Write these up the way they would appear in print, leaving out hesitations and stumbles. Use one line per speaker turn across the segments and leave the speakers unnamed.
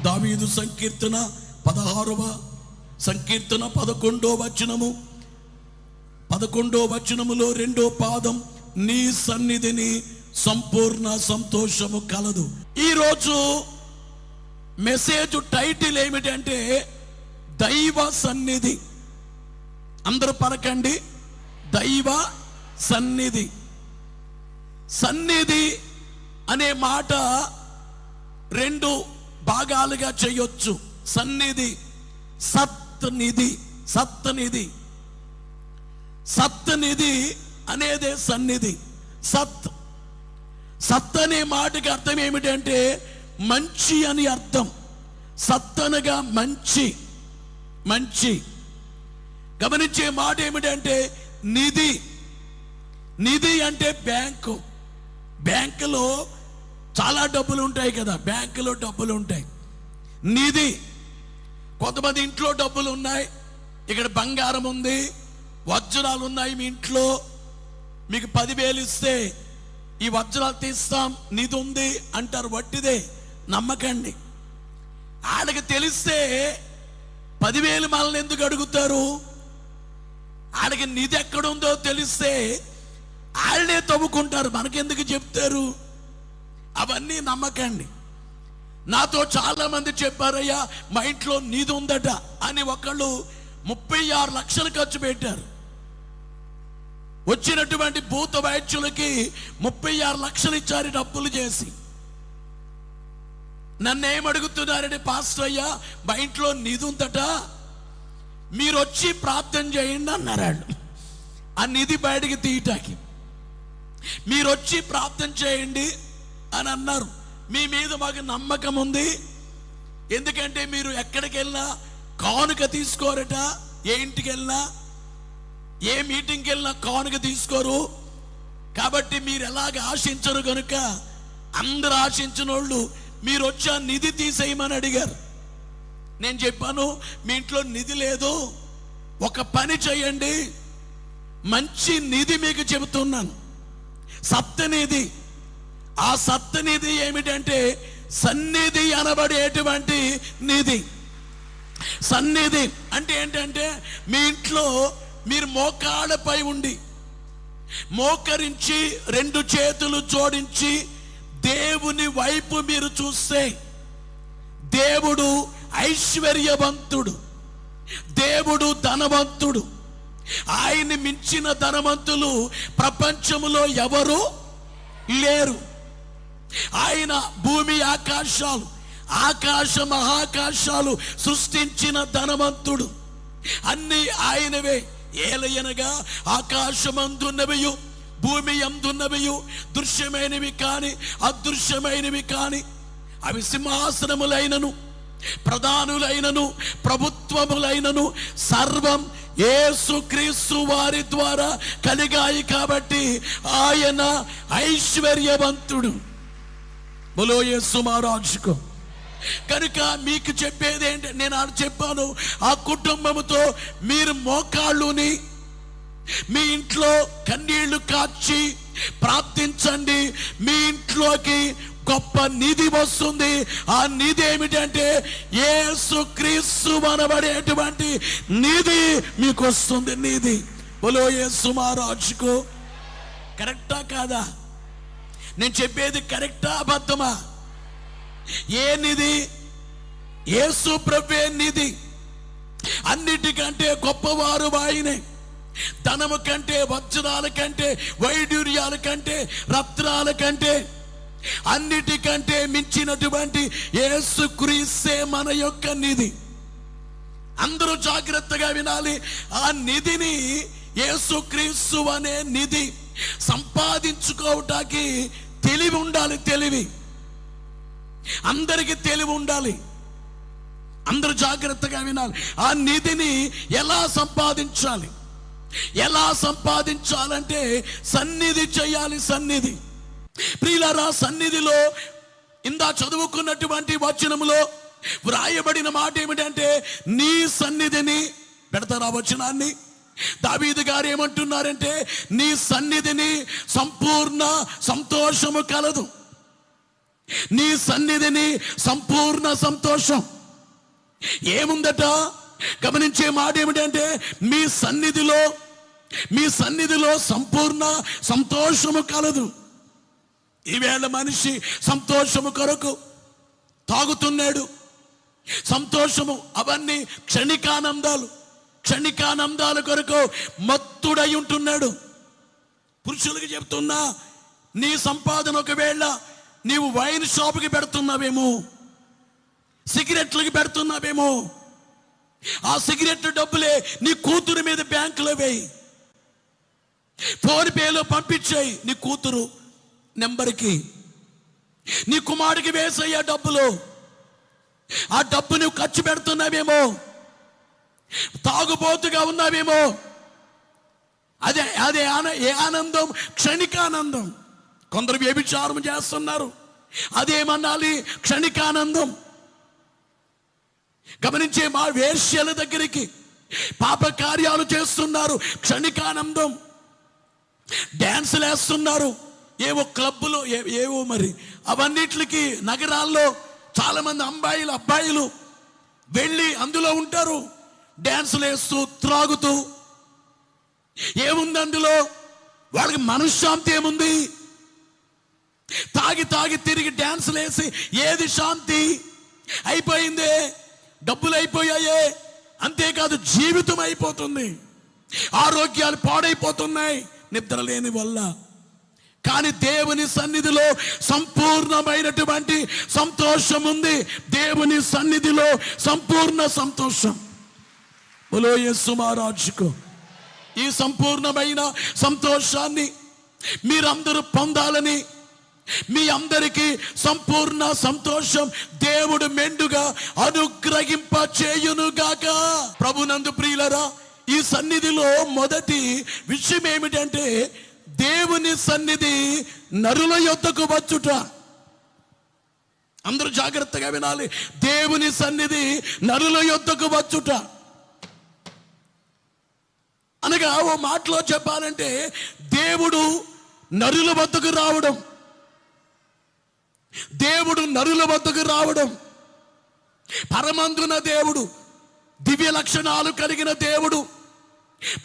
దావీదు సంకీర్తన 16వ సంకీర్తన 11వ వచనము, 11వ వచనములో 2వ పాదం, నీ సన్నిధిని సంపూర్ణ సంతోషము కలదు. ఈరోజు మెసేజ్ టైటిల్ ఏమిటంటే దైవ సన్నిధి. అందరూ పలకండి, దైవ సన్నిధి. సన్నిధి అనే మాట 2 భాగాలుగా చేయొచ్చు. సన్నిధి, సత్నిధి. సత్నిధి, సత్నిధి అనేదే సన్నిధి. సత్, సత్ అనే మాటకి అర్థం ఏమిటంటే మంచి అని అర్థం. సత్ అనగా మంచి. మంచి. గమనించే మాట ఏమిటంటే నిధి. నిధి అంటే బ్యాంకు. బ్యాంకులో చాలా డబ్బులు ఉంటాయి కదా, బ్యాంకులో డబ్బులు ఉంటాయి. నిధి, కొంతమంది ఇంట్లో డబ్బులు ఉన్నాయి, ఇక్కడ బంగారం ఉంది, వజ్రాలు ఉన్నాయి మీ ఇంట్లో. మీకు 10,000 ఇస్తే ఈ వజ్రాలు తీస్తాం, నిధి ఉంది అంటారు. వట్టిదే, నమ్మకండి. వాళ్ళకి తెలిస్తే 10,000 మనల్ని ఎందుకు అడుగుతారు? వాళ్ళకి నిధి ఎక్కడుందో తెలిస్తే వాళ్ళే తవ్వుకుంటారు, మనకెందుకు చెప్తారు? అవన్నీ నమ్మకండి. నాతో చాలా మంది చెప్పారయ్యా మా ఇంట్లో నిధి ఉందట అని. ఒకళ్ళు 36 లక్షలు ఖర్చు పెట్టారు. వచ్చినటువంటి భూత వైద్యులకి 36 లక్షలు ఇచ్చారు డబ్బులు చేసి. నన్ను ఏమడుగుతున్నారంటే, పాస్టర్ అయ్యా మా ఇంట్లో నిధి ఉందట, మీరు వచ్చి ప్రార్థన చేయండి అన్నారు. ఆ నిధి బయటికి తీయటానికి మీరు వచ్చి ప్రార్థన చేయండి అని అన్నారు. మీ మీద మాకు నమ్మకం ఉంది, ఎందుకంటే మీరు ఎక్కడికి వెళ్ళినా కానుక తీసుకోరట. ఏ ఇంటికి వెళ్ళినా, ఏ మీటింగ్కి వెళ్ళినా కానుక తీసుకోరు. కాబట్టి మీరు ఎలాగ ఆశించరు కనుక అందరు ఆశించిన వాళ్ళు మీరు వచ్చి ఆ నిధి తీసేయమని అడిగారు. నేను చెప్పాను, మీ ఇంట్లో నిధి లేదు, ఒక పని చేయండి, మంచి నిధి మీకు చెబుతున్నాను, సత్యనిధి. ఆ సత్యనిధి ఏమిటంటే సన్నిధి అనబడేటువంటి నిధి. సన్నిధి అంటే ఏంటంటే మీ ఇంట్లో మీరు మోకాళ్ళపై ఉండి మోకరించి 2 చేతులు జోడించి దేవుని వైపు మీరు చూస్తే, దేవుడు ఐశ్వర్యవంతుడు, దేవుడు ధనవంతుడు. ఆయన్ని మించిన ధనవంతులు ప్రపంచంలో ఎవరు లేరు. ఆయన భూమి ఆకాశాలు, ఆకాశ మహాకాశాలు సృష్టించిన ధనవంతుడు. అన్ని ఆయనవే. ఏలయనగా ఆకాశమందున్నవియు భూమి అందున్నవియు దృశ్యమైనవి కాని అదృశ్యమైనవి కాని అవి సింహాసనములైనను ప్రధానులైనను ప్రభుత్వములైనను సర్వం యేసుక్రీస్తు వారి ద్వారా కలిగాయి. కాబట్టి ఆయన ఐశ్వర్యవంతుడు. బోలో యేసు మహారాజుకు. కనుక మీకు చెప్పేది ఏంటి, నేను చెప్పాను, ఆ కుటుంబంతో మీరు మోకాళ్ళుని మీ ఇంట్లో కన్నీళ్లు కార్చి ప్రార్థించండి. మీ ఇంట్లోకి గొప్ప నిధి వస్తుంది. ఆ నిధి ఏమిటంటే యేసుక్రీస్తు అనబడేటువంటి నిధి మీకు వస్తుంది. నిధి. బోలో యేసు మహారాజుకు. కరెక్టా కాదా? నేను చెప్పేది కరెక్టా అబద్ధమా? ఏ నిధి? యేసు ప్రభువే నిధి. అన్నిటికంటే గొప్పవారు ఆయనే. ధనము కంటే, వజ్రాల కంటే, వైడూర్యాల కంటే, రత్నాల కంటే, అన్నిటికంటే మించినటువంటి యేసుక్రీస్తే మన యొక్క నిధి. అందరూ జాగ్రత్తగా వినాలి. ఆ నిధిని, యేసుక్రీస్తు అనే నిధి సంపాదించుకోవటానికి తెలివి ఉండాలి. తెలివి, అందరికీ తెలివి ఉండాలి. అందరూ జాగ్రత్తగా వినాలి. ఆ నిధిని ఎలా సంపాదించాలి? ఎలా సంపాదించాలంటే సన్నిధి చేయాలి. సన్నిధి. ప్రియులారా, సన్నిధిలో ఇందా చదువుకున్నటువంటి వచనములో వ్రాయబడిన మాట ఏమిటంటే నీ సన్నిధిని పెడతారా? వచనాన్ని దావీదు గారు ఏమంటున్నారంటే నీ సన్నిధిని సంపూర్ణ సంతోషము కలదు. నీ సన్నిధిని సంపూర్ణ సంతోషం. ఏముందట? గమనించే మాట ఏమిటంటే మీ సన్నిధిలో సంపూర్ణ సంతోషము కలదు. ఈవేళ మనిషి సంతోషము కొరకు తాగుతున్నాడు. సంతోషము అవన్నీ క్షణికానందాల కొరకు మత్తుడై ఉంటున్నాడు. పురుషులకి చెప్తున్నా, నీ సంపాదన ఒకవేళ నీవు వైన్ షాపుకి పెడుతున్నావేమో, సిగరెట్లకి పెడుతున్నావేమో, ఆ సిగరెట్ డబ్బులే నీ కూతురు మీద బ్యాంకులో వేయి, ఫోన్ పేలో పంపించాయి నీ కూతురు నెంబర్కి, నీ కుమారుడికి వేసయ్యా డబ్బులు. ఆ డబ్బు నువ్వు ఖర్చు పెడుతున్నావేమో, తాగుబోతుగా ఉన్నావేమో. అదే ఏ ఆనందం? క్షణికానందం. కొందరు వ్యభిచారం చేస్తున్నారు, అదేమనాలి? క్షణికానందం. గమనించే మా వేశ్యల దగ్గరికి పాప కార్యాలు చేస్తున్నారు, క్షణికానందం. డ్యాన్సులు వేస్తున్నారు ఏవో క్లబ్బులో, ఏవో మరి అవన్నిటికి నగరాల్లో చాలా మంది అబ్బాయిలు వెళ్ళి అందులో ఉంటారు, డ్యాన్సులు వేస్తూ త్రాగుతూ. ఏముంది అందులో? వాళ్ళకి మనశ్శాంతి ఏముంది? తాగి తిరిగి డ్యాన్సులు వేసి ఏది శాంతి? అయిపోయిందే, డబ్బులు అయిపోయాయే. అంతేకాదు జీవితం అయిపోతుంది, ఆరోగ్యాలు పాడైపోతున్నాయి నిద్ర లేని వల్ల. కానీ దేవుని సన్నిధిలో సంపూర్ణమైనటువంటి సంతోషం ఉంది. దేవుని సన్నిధిలో సంపూర్ణ సంతోషం. బోలో యేసు మహారాజుకు. ఈ సంపూర్ణమైన సంతోషాన్ని మీరందరూ పొందాలని, మీ అందరికీ సంపూర్ణ సంతోషం దేవుడు మెండుగా అనుగ్రహింప చేయునుగాక. ప్రభునందు ప్రియులరా, ఈ సన్నిధిలో మొదటి విషయం ఏమిటంటే దేవుని సన్నిధి నరుల యొద్దకు వచ్చుట. అందరూ జాగ్రత్తగా వినాలి. దేవుని సన్నిధి నరుల యొద్దకు వచ్చుట అనగా ఓ మాటలో చెప్పాలంటే దేవుడు నరుల వద్దకు రావడం. దేవుడు నరుల వద్దకు రావడం. పరమందున దేవుడు, దివ్య లక్షణాలు కలిగిన దేవుడు,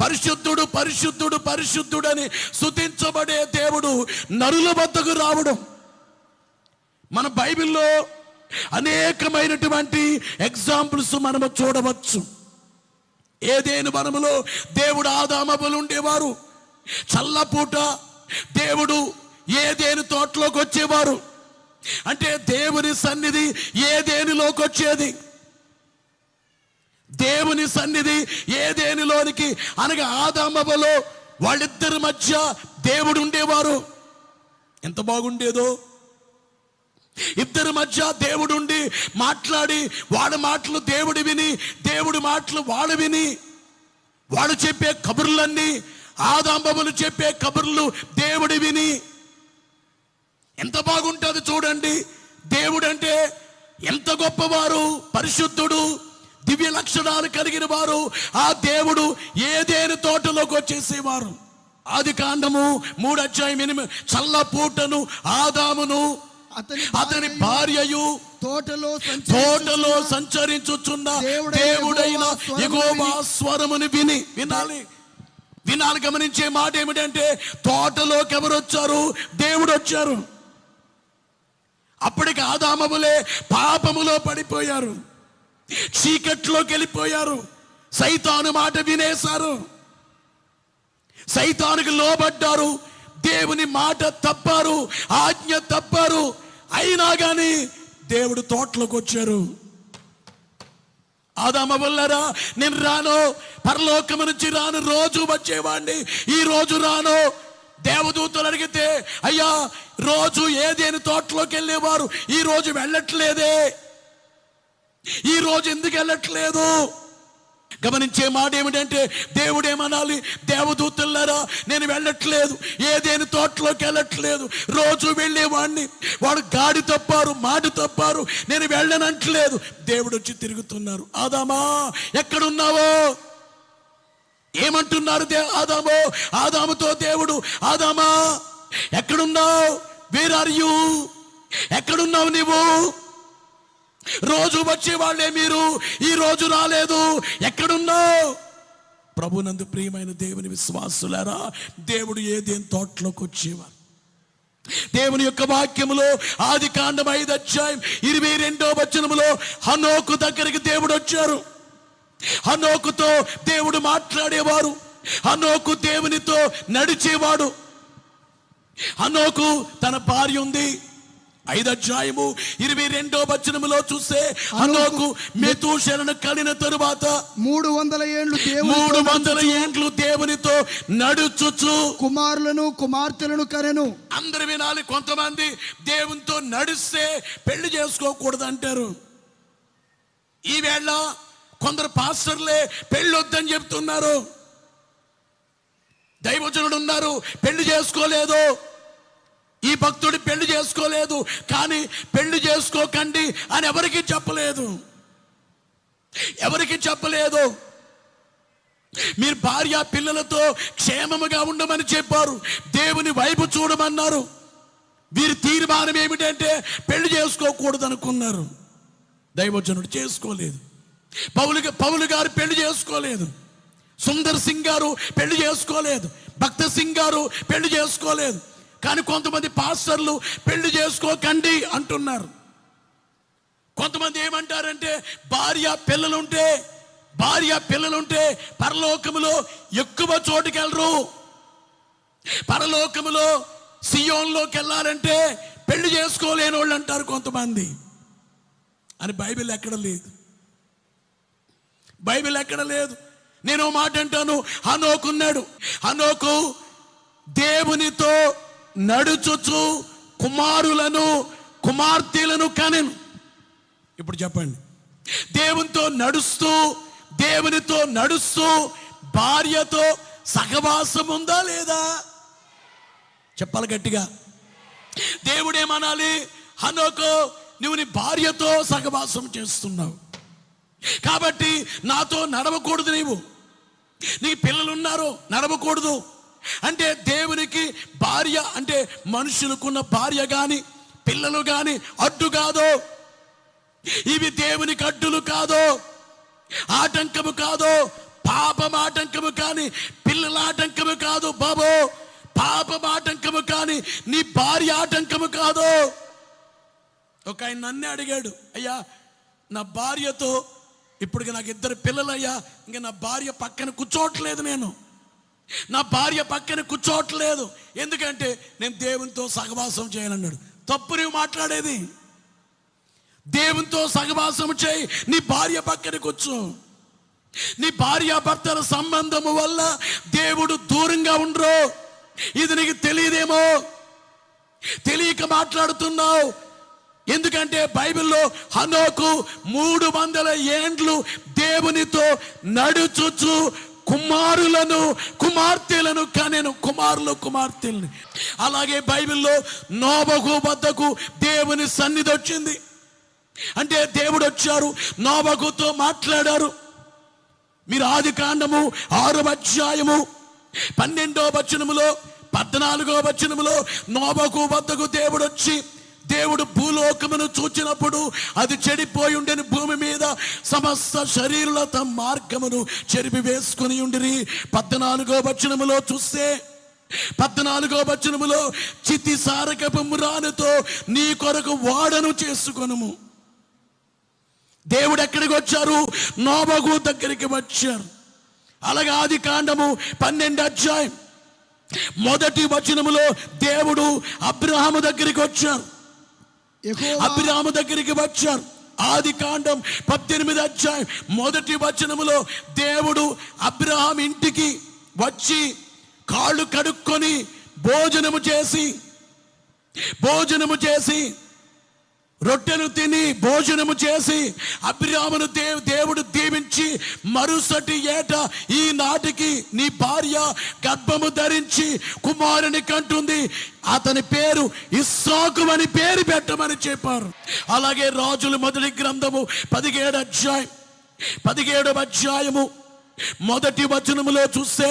పరిశుద్ధుడు పరిశుద్ధుడు పరిశుద్ధుడని స్తుతించబడే దేవుడు నరుల వద్దకు రావడం. మన బైబిల్లో అనేకమైనటువంటి ఎగ్జాంపుల్స్ మనము చూడవచ్చు. ఏదేను వనములో దేవుడు ఆదామవ్వలు ఉండేవారు. చల్లపూట దేవుడు ఏదేను తోటలోకి వచ్చేవారు. అంటే దేవుని సన్నిధి ఏదేనులోకి వచ్చేది. దేవుని సన్నిధి ఏదేనులోనికి అనగా ఆదామవ్వలో వాళ్ళిద్దరి మధ్య దేవుడు ఉండేవారు. ఎంత బాగుండేదో! ఇద్దరి మధ్య దేవుడు ఉండి మాట్లాడి, వాళ్ళ మాటలు దేవుడు విని, దేవుడి మాటలు వాళ్ళు విని, వాళ్ళు చెప్పే కబుర్లన్నీ ఆదామవ్వలు చెప్పే కబుర్లు దేవుడు విని, ఎంత బాగుంటుంది చూడండి. దేవుడు అంటే ఎంత గొప్పవారు, పరిశుద్ధుడు, దివ్య లక్షణాలు కలిగిన వారు. ఆ దేవుడు ఏదేను తోటలోకి వచ్చేసేవారు. ఆదికాండము 3:8 చల్లపూటను ఆదామును అతని భార్యయు తోటలో సంచరించుచున్న దేవుడైన యెహోవా స్వరమును వినాలి. గమనించే మాట ఏమిటంటే తోటలోకి ఎవరు వచ్చారు? దేవుడు వచ్చారు. అప్పటికి ఆదామవులే పాపములో పడిపోయారు, చీకట్లోకి వెళ్ళిపోయారు, సైతాను మాట వినేశారు, సైతానుకు లోబడ్డారు, దేవుని మాట తప్పారు, ఆజ్ఞ తప్పారు. అయినా కానీ దేవుడు తోటలోకి వచ్చారు. ఆదామవ్వలారా, నేను రాను, పరలోకము నుంచి రాను, రోజు వచ్చేవాడిని, ఈ రోజు రాను. దేవదూతలు అడిగితే అయ్యా రోజు ఏదేని తోటలోకి వెళ్ళేవారు, ఈ రోజు వెళ్ళట్లేదే, ఈ రోజు ఎందుకు వెళ్ళట్లేదు? గమనించే మాట ఏమిటంటే దేవుడు ఏమనాలి? దేవదూతలారా, నేను వెళ్ళట్లేదు, ఏదేని తోటలోకి వెళ్ళట్లేదు, రోజు వెళ్ళేవాడిని, వాడు గాడి తప్పారు, మాట తప్పారు, నేను వెళ్ళనంటలేదు. దేవుడు వచ్చి తిరుగుతున్నారు. ఆదామా ఎక్కడున్నావో? ఏమంటున్నారు ఆదాముతో దేవుడు? ఆదామా ఎక్కడున్నావు? Where are you? ఎక్కడున్నావు నీవు? రోజు వచ్చేవాళ్లే మీరు, ఈ రోజు రాలేదు, ఎక్కడున్నావు? ప్రభునందు ప్రియమైన దేవుని విశ్వాసులారా, దేవుడు ఏదేని తోటలోకి వచ్చేవారు. దేవుని యొక్క వాక్యములో ఆదికాండం 5:22 హనోకు దగ్గరికి దేవుడు వచ్చారు. హనోకుతో దేవుడు మాట్లాడేవారు. హనోకు దేవునితో నడిచేవాడు. హనోకు తన భార్య ఉంది. 5:22 చూస్తే హనోకు మెతూషెలను కనిన తరువాత
300
ఏండ్లు దేవునితో నడుచుచు
కుమారులను కుమార్తెలను కనెను.
అందరు వినాలి. కొంతమంది దేవునితో నడిస్తే పెళ్లి చేసుకోకూడదు అంటారు. ఈవేళ కొందరు పాస్టర్లే పెళ్లి వద్దని చెప్తున్నారు. దైవజనుడు ఉన్నారు, పెళ్లి చేసుకోలేదు. ఈ భక్తుడి పెళ్లి చేసుకోలేదు, కానీ పెళ్లి చేసుకోకండి అని ఎవరికి చెప్పలేదు. మీరు భార్య పిల్లలతో క్షేమముగా ఉండమని చెప్పారు, దేవుని వైపు చూడమన్నారు. వీరి తీర్మానం ఏమిటంటే పెళ్లి చేసుకోకూడదు అనుకున్నారు. దైవజనుడు చేసుకోలేదు. పౌలు గారు పెళ్లి చేసుకోలేదు. సుందర్ సింగ్ గారు పెళ్లి చేసుకోలేదు. భక్త సింగ్ గారు పెళ్లి చేసుకోలేదు. కానీ కొంతమంది పాస్టర్లు పెళ్లి చేసుకోకండి అంటున్నారు. కొంతమంది ఏమంటారంటే భార్య పిల్లలుంటే పరలోకములో ఎక్కువ చోటుకి వెళ్ళరు. పరలోకములో సియోన్లోకి వెళ్ళాలంటే పెళ్లి చేసుకోలేని వాళ్ళు అంటారు కొంతమంది. అని బైబిల్ ఎక్కడ లేదు. నేను మాట అంటాను. హనోకున్నాడు. హనోకు దేవునితో నడుచుచు కుమారులను కుమార్తెలను కనెను. ఇప్పుడు చెప్పండి, దేవునితో నడుస్తూ భార్యతో సహవాసం ఉందా లేదా? చెప్పాలి గట్టిగా. దేవుడేమనాలి? హనోకు, నువ్వు నీ భార్యతో సహవాసం చేస్తున్నావు కాబట్టి నాతో నడవకూడదు. నీ పిల్లలున్నారు, నడవకూడదు అంటే దేవునికి భార్య అంటే మనుషులకున్న భార్య గాని పిల్లలు గాని అడ్డు కాదు. ఇవి దేవునికి అడ్డులు కాదు, ఆటంకము కాదు. పాపం ఆటంకము కానీ పిల్లల ఆటంకము కాదు బాబు. పాపం ఆటంకము కానీ నీ భార్య ఆటంకము కాదు. ఒక ఆయన నన్నే అడిగాడు, అయ్యా నా భార్యతో ఇప్పుడు నాకు 2 పిల్లలయ్యా, ఇంకా నా భార్య పక్కన కూర్చోవట్లేదు. ఎందుకంటే నేను దేవునితో సహవాసం చేయనన్నాడు. తప్పు నువ్వు మాట్లాడేది. దేవునితో సహవాసం చేయి, నీ భార్య పక్కన కూర్చో. నీ భార్యాభర్తల సంబంధము వల్ల దేవుడు దూరంగా ఉండరు. ఇది నీకు తెలియదేమో, తెలియక మాట్లాడుతున్నావు. ఎందుకంటే బైబిల్లో హనోకు 300 ఏండ్లు దేవునితో నడుచుచు కుమారులను కుమార్తెలను కనెను. కుమార్తెలను. అలాగే బైబిల్లో నోబహు వద్దకు దేవుని సన్నిధి వచ్చింది. అంటే దేవుడు వచ్చారు, నోబహుతో మాట్లాడారు. మీరు ఆదికాండము 6:12 14 నోబహు వద్దకు దేవుడు వచ్చి, దేవుడు భూలోకమును చూచినప్పుడు అది చెడిపోయి ఉండని భూమి మీద సమస్త శరీరుల తమ మార్గమును చెరిపి వేసుకుని ఉండిరి. 14 చూస్తే 14 చితి సారకపు మ్రానుతో నీ కొరకు వాడను చేసుకొనుము. దేవుడు ఎక్కడికి వచ్చారు? నోబహు దగ్గరికి వచ్చారు. అలాగే ఆదికాండము 12 దేవుడు అబ్రహాము దగ్గరికి వచ్చారు. ఆదికాండం 18 దేవుడు అబ్రహాం ఇంటికి వచ్చి కాళ్ళు కడుక్కొని భోజనము చేసి రొట్టెలు తిని భోజనము చేసి అబ్రహామును దేవుడు దీవించి మరుసటి ఏట ఈనాటికి నీ భార్య గర్భము ధరించి కుమారుని కంటుంది, అతని పేరు ఇస్సాకు అని పేరు పెట్టమని చెప్పారు. అలాగే రాజుల మొదటి గ్రంథము 17వ అధ్యాయము 1 వచనములో చూస్తే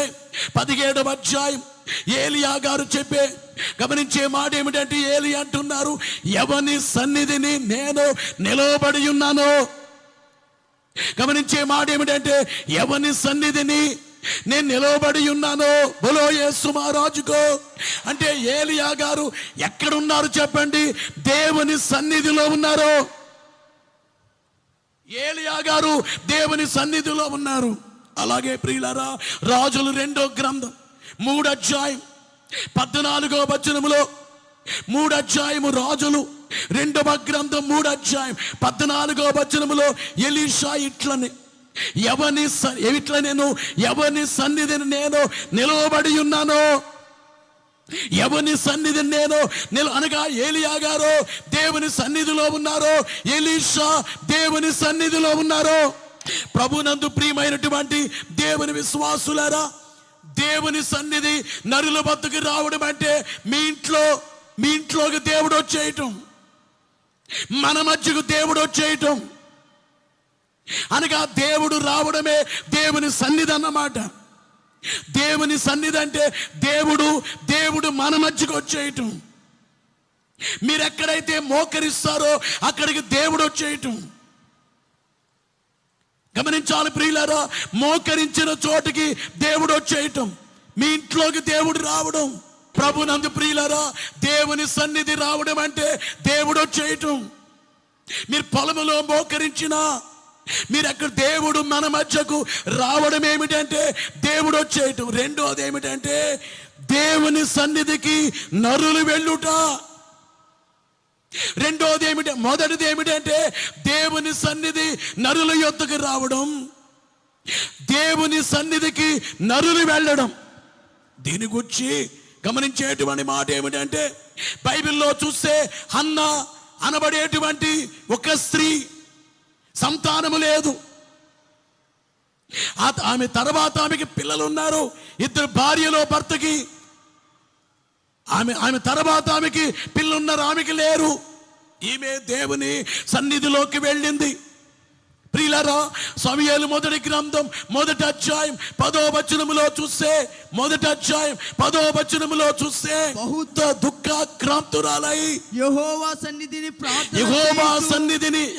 17వ అధ్యాయం ఏలియా గారు చెప్పే గమనించే మాట ఏమిటంటే ఏలి అంటున్నారు, ఎవని సన్నిధిని నేను నిలవబడి ఉన్నాను. గమనించే మాట ఏమిటంటే ఎవని సన్నిధిని నేను నిలవబడి ఉన్నాను. బలో యేసు మహారాజుకో. అంటే ఏలియా గారు ఎక్కడున్నారు చెప్పండి? దేవుని సన్నిధిలో ఉన్నారు. ఏలియా గారు దేవుని సన్నిధిలో ఉన్నారు. అలాగే ప్రియులారా, రాజులు 2వ గ్రంథం 3వ అధ్యాయం 14వ వచనములో, 3వ అధ్యాయము రాజులు 2వ గ్రంథం 3వ అధ్యాయం 14వ వచనములో ఎలీషా ఎవని సన్నిధిని నేను నిలవబడి ఉన్నాను. ఎవని సన్నిధిని నేను అనగా ఏలియా గారు దేవుని సన్నిధిలో ఉన్నారు, ఎలీషా దేవుని సన్నిధిలో ఉన్నారు. ప్రభునందు ప్రియమైనటువంటి దేవుని విశ్వాసులారా, దేవుని సన్నిధి నరుల వద్దకు రావడం అంటే మీ ఇంట్లోకి దేవుడు వచ్చేయటం, మన మధ్యకు దేవుడు వచ్చేయటం అనగా దేవుడు రావడమే దేవుని సన్నిధి అన్నమాట. దేవుని సన్నిధి అంటే దేవుడు మన మధ్యకు వచ్చేయటం. మీరు ఎక్కడైతే మోకరిస్తారో అక్కడికి దేవుడు వచ్చేయటం. గమనించాలి ప్రియులారా, మోకరించిన చోటికి దేవుడు వచ్చేయటం, మీ ఇంట్లోకి దేవుడు రావడం. ప్రభునందు ప్రియులారా, దేవుని సన్నిధి రావడం అంటే దేవుడు వచ్చేయటం. మీరు పొలములో మోకరించినా, మీరు అక్కడ దేవుడు మన మధ్యకు రావడం ఏమిటంటే దేవుడు వచ్చేయటం. రెండోది ఏమిటంటే దేవుని సన్నిధికి నరులు వెళ్ళుట. మొదటిది ఏమిటంటే దేవుని సన్నిధి నరుల యొద్దకు రావడం, దేవుని సన్నిధికి నరులు వెళ్ళడం. దీని గురించి గమనించేటువంటి మాట ఏమిటంటే, బైబిల్లో చూస్తే హన్నా అనబడేటువంటి ఒక స్త్రీ సంతానము లేదు. ఆమె తర్వాత ఆమెకి పిల్లలు ఉన్నారు, 2 భార్యలో భర్తకి. ఆమె తర్వాత ఆమెకి పిల్లలున్నారు, ఆమెకి లేరు. ఈమె దేవుని సన్నిధిలోకి వెళ్ళింది. ప్రియులారా, సమూయేలు మొదటి గ్రంథం 1వ అధ్యాయం 10వ వచనములో చూస్తే, 1వ అధ్యాయం 10వ వచనములో చూస్తే, బహుత దుఃఖాక్రాంతురాలై
యెహోవా
సన్నిధిని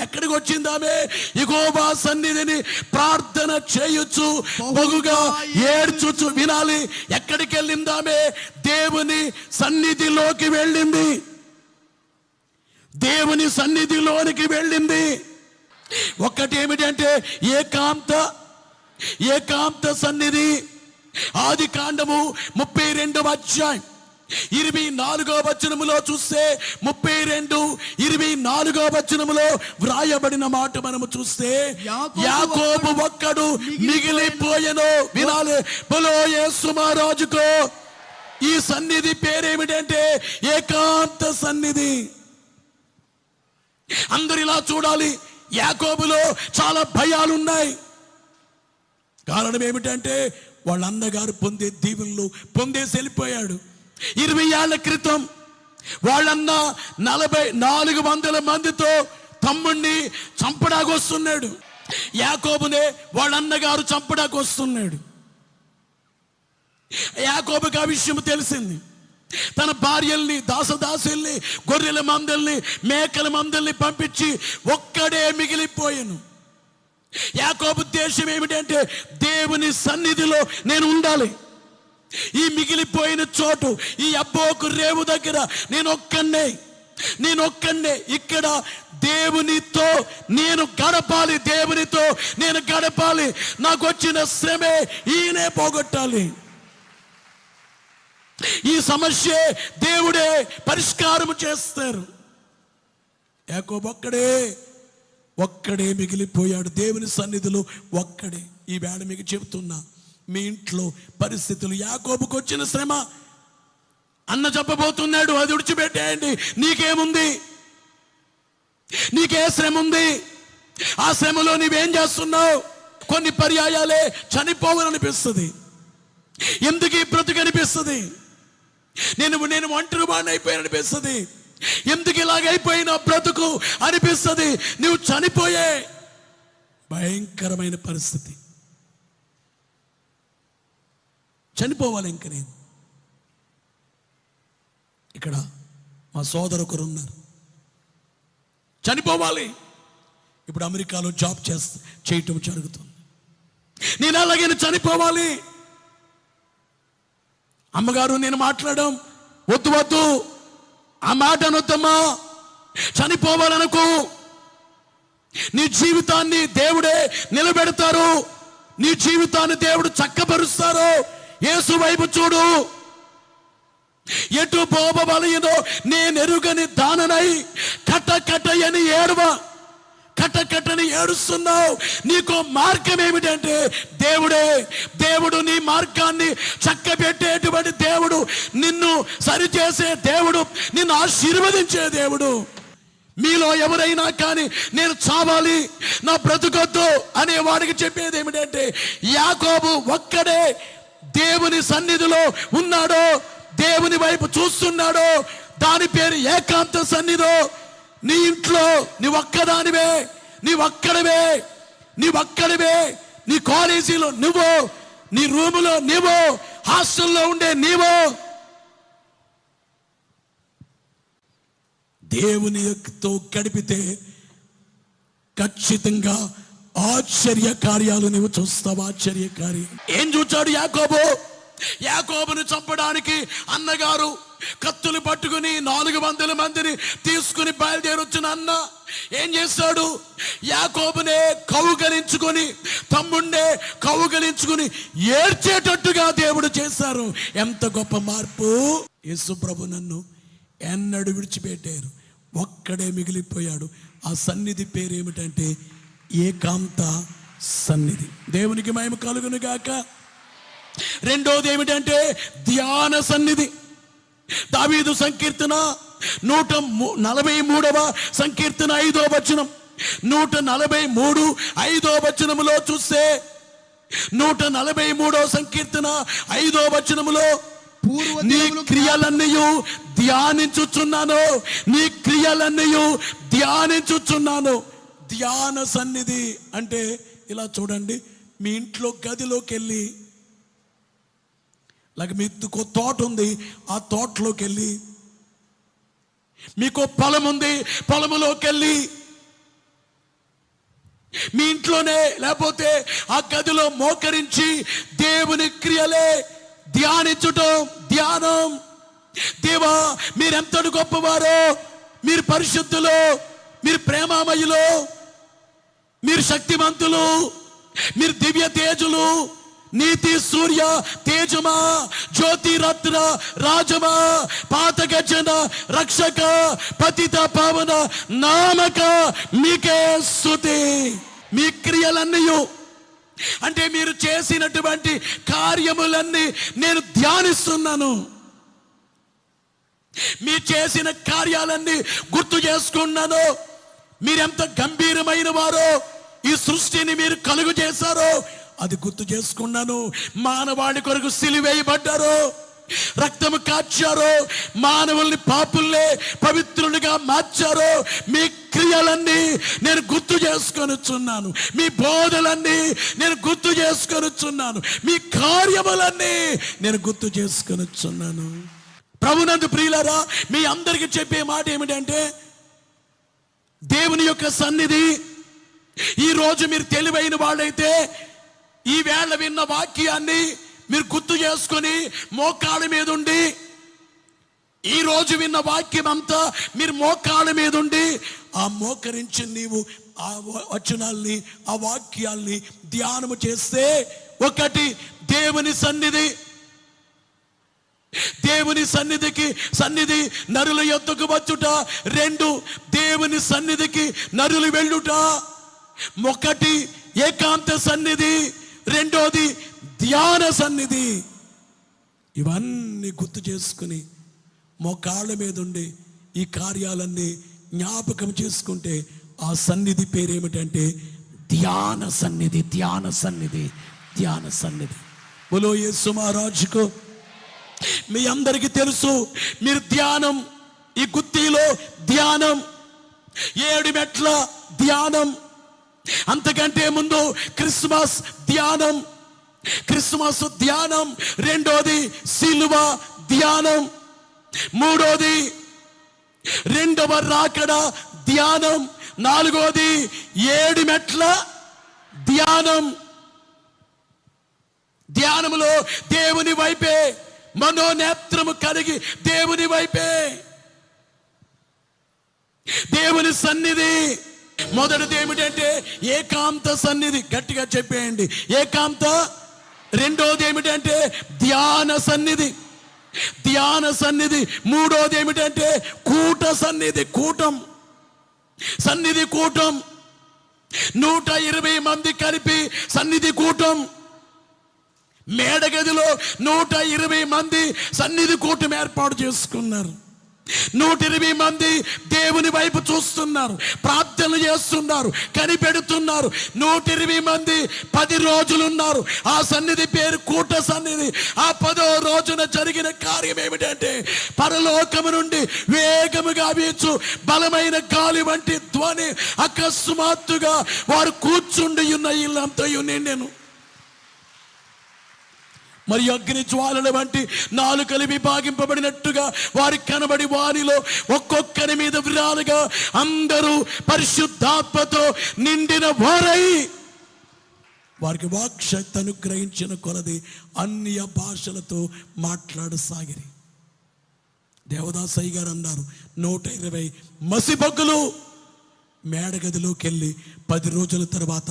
ఎక్కడికి వచ్చింది ఆమె? యెహోవా సన్నిధిని ప్రార్థన చేయొచ్చు, బహుగా ఏడ్చుచు. వినాలి, ఎక్కడికి వెళ్ళింది ఆమె? దేవుని సన్నిధిలోకి వెళ్ళింది. దేవుని సన్నిధిలోనికి వెళ్ళింది. ఒక్కటి ఏమిటంటే ఏకాంత సన్నిధి. ఆది కాండము 32వ అధ్యాయం 24వ వచనములో చూస్తే, 32:24వ వచనములో వ్రాయబడిన మాట మనము చూస్తే, యాకోబు ఒక్కడు మిగిలిపోయెను. వినాలి, బలో యేసు మహారాజుకో. ఈ సన్నిధి పేరేమిటంటే ఏకాంత సన్నిధి. అందరు ఇలా చూడాలి, యాకోబులో చాలా భయాలు ఉన్నాయి. కారణం ఏమిటంటే వాళ్ళ అన్నగారు పొందే దీవెనలు పొందేసి వెళ్ళిపోయాడు. 20 ఏళ్ల క్రితం వాళ్ళన్న 400 మందితో తమ్ముణ్ణి చంపడానికి వస్తున్నాడు. యాకోబునే వాళ్ళ అన్నగారు చంపడానికి వస్తున్నాడు. యాకోబుకి ఆ విషయం తెలిసింది. తన భార్యల్ని, దాసదాసుల్ని, గొర్రెల మందల్ని, మేకల మందల్ని పంపించి ఒక్కడే మిగిలిపోయాను. యాకోబు ఉద్దేశం ఏమిటంటే దేవుని సన్నిధిలో నేను ఉండాలి. ఈ మిగిలిపోయిన చోటు, ఈ అబ్బోకు రేవు దగ్గర నేను ఒక్కడే ఇక్కడ దేవునితో నేను గడపాలి. నాకు వచ్చిన శ్రమే ఈయనే పోగొట్టాలి. ఈ సమస్య దేవుడే పరిష్కారం చేస్తారు. యాకోబు ఒక్కడే మిగిలిపోయాడు దేవుని సన్నిధిలో, ఒక్కడే. ఈ వేళ మీకు చెబుతున్నా, మీ ఇంట్లో పరిస్థితులు, యాకోబుకు వచ్చిన శ్రమ, అన్న చెప్పబోతున్నాడు, అది విడిచిపెట్టేయండి. నీకేముంది? నీకే శ్రమ ఉంది? ఆ శ్రమలో నీవేం చేస్తున్నావు? కొన్ని పర్యాయాలే చనిపోవాలనిపిస్తుంది. ఎందుకు ఈ బ్రతుకు అనిపిస్తుంది? నేను ఒంటరి వాడిని అయిపోయాననిపిస్తుంది. ఎందుకు ఇలాగైపోయిన బ్రతుకు అనిపిస్తుంది. నువ్వు చనిపోయే భయంకరమైన పరిస్థితి. చనిపోవాలి ఇంక నేను. ఇక్కడ మా సోదరు ఒకరు ఉన్నారు, చనిపోవాలి. ఇప్పుడు అమెరికాలో జాబ్ చేయటం జరుగుతుంది. నేను అలాగే చనిపోవాలి. అమ్మగారు నేను మాట్లాడడం వద్దు వద్దు, ఆ మాట అనొద్దమ్మా, చనిపోవాలనుకో. నీ జీవితాన్ని దేవుడే నిలబెడతారు, నీ జీవితాన్ని దేవుడు చక్కపరుస్తారు. యేసు వైపు చూడు. ఎటు పోబలయనో నేనెరుగని దాననై కటకటయని ఏడవ, కటకటని ఏడుస్తున్నావు. నీకు మార్గం ఏమిటంటే దేవుడు నీ మార్గాన్ని చక్కబెట్టేటువంటి దేవుడు, నిన్ను సరిచేసే దేవుడు, నిన్ను ఆశీర్వదించే దేవుడు. మీలో ఎవరైనా కానీ నేను చావాలి, నా బ్రతుకొద్దు అనే వాడికి చెప్పేది ఏమిటంటే, యాకోబు ఒక్కడే దేవుని సన్నిధిలో ఉన్నాడో, దేవుని వైపు చూస్తున్నాడో, దాని పేరు ఏకాంత సన్నిధో. నీ ఇంట్లో నీ ఒక్కదానివే, నీ కాలేజీలో నువ్వు, నీ రూములో నువ్వు, హాస్టల్లో ఉండే నీవు దేవునితో గడిపితే ఖచ్చితంగా ఆశ్చర్య కార్యాలు నువ్వు చూస్తావు. ఆశ్చర్య కార్యం ఏం చూచాడు యాకోబును చంపడానికి అన్నగారు కత్తులు పట్టుకుని 400 మందిని తీసుకుని బయలుదేరొచ్చిన అన్న ఏం చేశాడు? యాకోబునే కౌగలించుకొని, తమ్ముండే కౌగలించుకుని ఏడ్చేటట్టుగా దేవుడు చేశారు. ఎంత గొప్ప మార్పు! యేసు ప్రభు నన్ను ఎన్నడూ విడిచిపెట్టారు, ఒక్కడే మిగిలిపోయాడు. ఆ సన్నిధి పేరు ఏమిటంటే ఏకాంత సన్నిధి. దేవునికి మహిమ కలుగును గాక. రెండోది ఏమిటంటే ధ్యాన సన్నిధి. దావీదు సంకీర్తన 143వ సంకీర్తన 5వ వచనం, 143 5వ వచనములో చూస్తే, 143వ సంకీర్తన 5వ వచనములో, నీ క్రియలన్నయు ధ్యానించుచున్నాను, నీ క్రియలన్నయు ధ్యానించుచున్నాను. ధ్యాన సన్నిధి అంటే ఇలా చూడండి, మీ ఇంట్లో గదిలోకి వెళ్ళి, లేక మీకు తోట ఉంది, ఆ తోటలోకి వెళ్ళి, మీకు పొలం ఉంది, పొలములోకి వెళ్ళి, మీ ఇంట్లోనే లేకపోతే ఆ గదిలో మోకరించి దేవుని క్రియలే ధ్యానించటం ధ్యానం. దేవా మీరెంతటి గొప్పవారో, మీరు పరిశుద్ధులు, మీరు ప్రేమామయులు, మీరు శక్తివంతులు, మీరు దివ్య తేజులు, నీతి సూర్య తేజమా, జ్యోతి రత్న రాజమా, పాతగజన రక్షక, పతిత పావన నామక మీకే స్తుతి. మీ క్రియలన్నీ అంటే మీరు చేసినటువంటి కార్యములన్నీ నేను ధ్యానిస్తున్నాను. మీరు చేసిన కార్యాలన్నీ గుర్తు చేసుకున్నాను. మీరెంత గంభీరమైన వారో, ఈ సృష్టిని మీరు కలుగు చేశారో అది గుర్తు చేసుకున్నాను. మానవాళి కొరకు సిలువేయబడ్డారు, రక్తము కాచారు, మానవుల్ని పాపుల్ని పవిత్రులుగా మార్చారు. మీ క్రియలన్నీ నేను గుర్తు చేసుకొనుచున్నాను, మీ బోధలన్నీ నేను గుర్తు చేసుకొనుచున్నాను, మీ కార్యములన్నీ నేను గుర్తు చేసుకొనుచున్నాను. ప్రభునందు ప్రియులారా, మీ అందరికీ చెప్పే మాట ఏమిటంటే, దేవుని యొక్క సన్నిధి, ఈరోజు మీరు తెలివైన వాళ్ళైతే ఈ వేళ విన్న వాక్యాన్ని మీరు గుర్తు చేసుకొని మోకాళ్ళ మీద ఉండి, ఈ రోజు విన్న వాక్యం అంతా మీరు మోకాళ్ళ మీద ఉండి, ఆ మోకరించి నీవు ఆ వచనాల్ని, ఆ వాక్యాల్ని ధ్యానము చేస్తే, ఒకటి దేవుని సన్నిధి, దేవుని సన్నిధి నరుల యొద్దకు వచ్చుట. 2 దేవుని సన్నిధికి నరులు వెళ్ళుట. ఒకటి ఏకాంత సన్నిధి, రెండోది ధ్యాన సన్నిధి. ఇవన్నీ గుర్తు చేసుకుని మోకాళ్ళ మీద ఉండి ఈ కార్యాలన్నీ జ్ఞాపకం చేసుకుంటే ఆ సన్నిధి పేరేమిటంటే ధ్యాన సన్నిధి. ధ్యాన సన్నిధి, ధ్యాన సన్నిధి. బోలో యేసు మహారాజుకు. మీ అందరికీ తెలుసు, మీరు ధ్యానం, ఈ గుత్తిలో ధ్యానం, 7 మెట్ల ధ్యానం, అంతకంటే ముందు క్రిస్మస్ ధ్యానం, రెండోది సిలువ ధ్యానం, మూడోది రెండవ రాకడ ధ్యానం. నాలుగోది 7 మెట్ల ధ్యానం. ధ్యానములో దేవుని వైపే మనోనేత్రము కలిగి దేవుని వైపే, దేవుని సన్నిధి. మొదటిది ఏమిటంటే ఏకాంత సన్నిధి. గట్టిగా చెప్పేయండి, ఏకాంత. రెండోది ఏమిటంటే ధ్యాన సన్నిధి, ధ్యాన సన్నిధి. మూడోది ఏమిటంటే కూట సన్నిధి, కూటం సన్నిధి, కూటం. 120 మంది కలిపి సన్నిధి కూటం. మేడగదిలో 120 మంది సన్నిధి కూటం ఏర్పాటు చేసుకున్నారు. 120 మంది దేవుని వైపు చూస్తున్నారు, ప్రార్థనలు చేస్తున్నారు, కనిపెడుతున్నారు. 120 మంది 10 రోజులు ఉన్నారు. ఆ సన్నిధి పేరు కూట సన్నిధి. ఆ 10వ రోజున జరిగిన కార్యం ఏమిటంటే పరలోకము నుండి వేగముగా వీచు బలమైన గాలి వంటి ధ్వని. అకస్మాత్తుగా వారు కూర్చుండి ఉన్న ఇల్లంతా నిండెను. మరి అగ్ని జ్వాలల వంటి నాలుకలు విభాగింపబడినట్టుగా వారికి కనబడి వారిలో ఒక్కొక్కరి మీద విరాలుగా అందరూ పరిశుద్ధాత్మతో నిండిన వారై వారికి వాక్శక్తి అనుగ్రహించిన కొలది అన్య భాషలతో మాట్లాడసాగిరి. దేవదాసయ్య గారు అన్నారు 120 మసిబొగ్గులు మేడగదిలోకి వెళ్ళి 10 రోజుల తర్వాత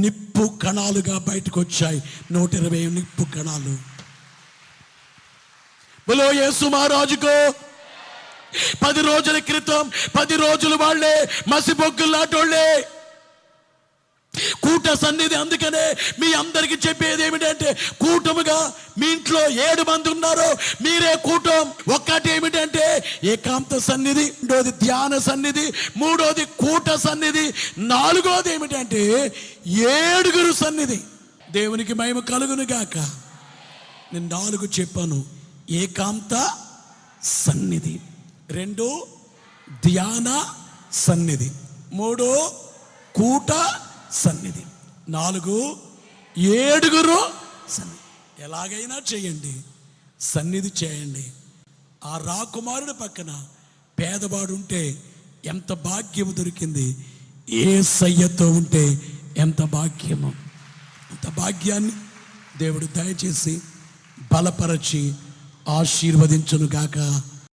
నిప్పు కణాలుగా బయటకు వచ్చాయి. 120 నిప్పు కణాలు. బలో యేసు మహారాజుకో. 10 రోజుల క్రితం 10 రోజులు వాళ్ళే మసిబొగ్గులు లాంటోళ్ళే. కూట సన్నిధి. అందుకనే మీ అందరికి చెప్పేది ఏమిటంటే కూటముగా మీ ఇంట్లో 7 మంది ఉన్నారు, మీరే కూటం. ఒక్కటి ఏమిటంటే ఏకాంత సన్నిధి, రెండోది ధ్యాన సన్నిధి, మూడోది కూట సన్నిధి, నాలుగోది ఏమిటంటే 7 సన్నిధి. దేవునికి మహిమ కలుగును గాక. నేను 4 చెప్పాను. ఏకాంత సన్నిధి, 2 ధ్యాన సన్నిధి, 3 కూట సన్నిధి, 4 7 సన్నిధి. ఎలాగైనా చేయండి, సన్నిధి చేయండి. ఆ రాకుమారుడి పక్కన పేదవాడు ఉంటే ఎంత భాగ్యము దొరికింది. యేసయ్యతో ఉంటే ఎంత భాగ్యము. అంత భాగ్యాన్ని దేవుడు దయచేసి బలపరచి ఆశీర్వదించును గాక.